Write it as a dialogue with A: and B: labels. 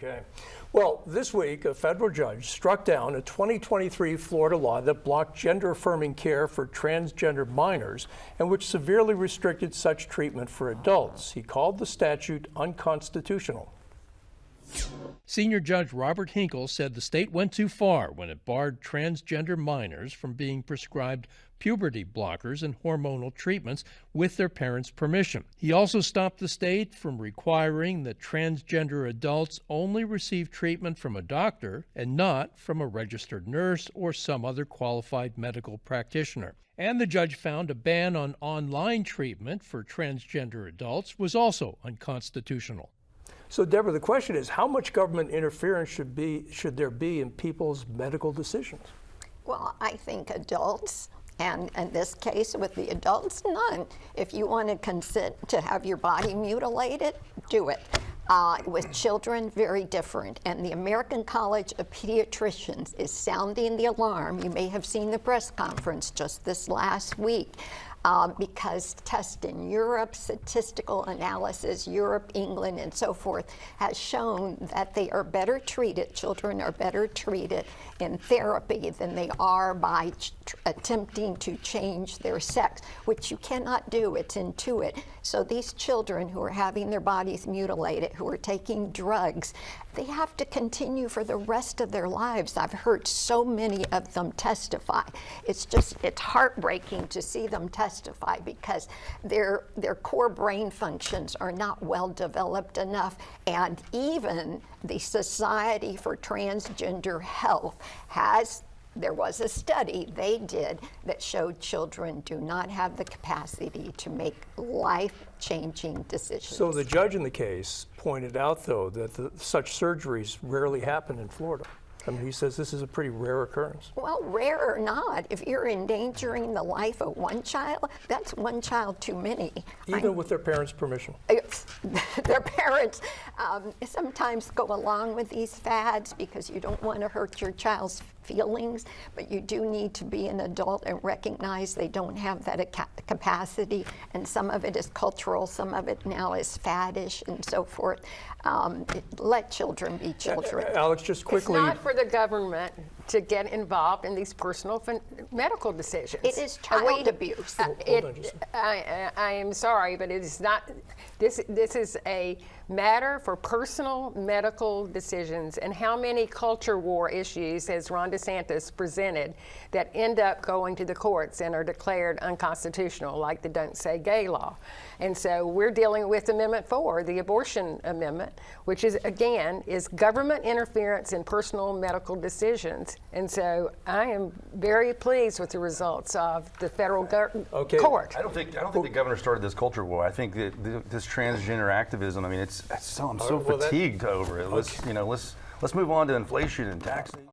A: Okay. Well, this week, a federal judge struck down a 2023 Florida law that blocked gender-affirming care for transgender minors and which severely restricted such treatment for adults. He called the statute unconstitutional. Senior Judge Robert Hinkle said the state went too far when it barred transgender minors from being prescribed puberty blockers and hormonal treatments with their parents' permission. He also stopped the state from requiring that transgender adults only receive treatment from a doctor and not from a registered nurse or some other qualified medical practitioner. And the judge found a ban on online treatment for transgender adults was also unconstitutional. So, Deborah, the question is, how much government interference should there be in people's medical decisions?
B: Well, I think adults, and in this case with the adults, none. If you want to consent to have your body mutilated, do it. With children, very different. And the American College of Pediatricians is sounding the alarm. You may have seen the press conference just this last week. Because tests in Europe, statistical analysis, Europe, England, and so forth, has shown that they are better treated, children are better treated in therapy than they are by attempting to change their sex, which you cannot do, it's intuitive. So these children who are having their bodies mutilated, who are taking drugs, they have to continue for the rest of their lives. I've heard so many of them testify. It's heartbreaking to see them testify because their core brain functions are not well developed enough. And even the Society for Transgender Health there was a study they did that showed children do not have the capacity to make life-changing decisions.
A: So the judge in the case pointed out, though, that such surgeries rarely happen in Florida. I mean, he says this is a pretty rare occurrence.
B: Well, rare or not, if you're endangering the life of one child, that's one child too many.
A: Even with their parents' permission?
B: Their parents sometimes go along with these fads because you don't want to hurt your child's feelings, but you do need to be an adult and recognize they don't have that capacity, and some of it is cultural, some of it now is faddish and so forth. Let children be children.
A: Alex, just quickly.
C: It's not for the government to get involved in these personal medical decisions.
B: It is child abuse.
C: I am sorry, but it is not. This is a matter for personal medical decisions, and how many culture war issues has Ron DeSantis presented that end up going to the courts and are declared unconstitutional, like the Don't Say Gay law. And so we're dealing with Amendment 4, the abortion amendment, which is, again, is government interference in personal medical decisions. And so I am very pleased with the results of the federal court.
D: I don't think the governor started this culture war. I think that this transgender activism, I mean, I'm so fatigued over it. Let's move on to inflation and taxing.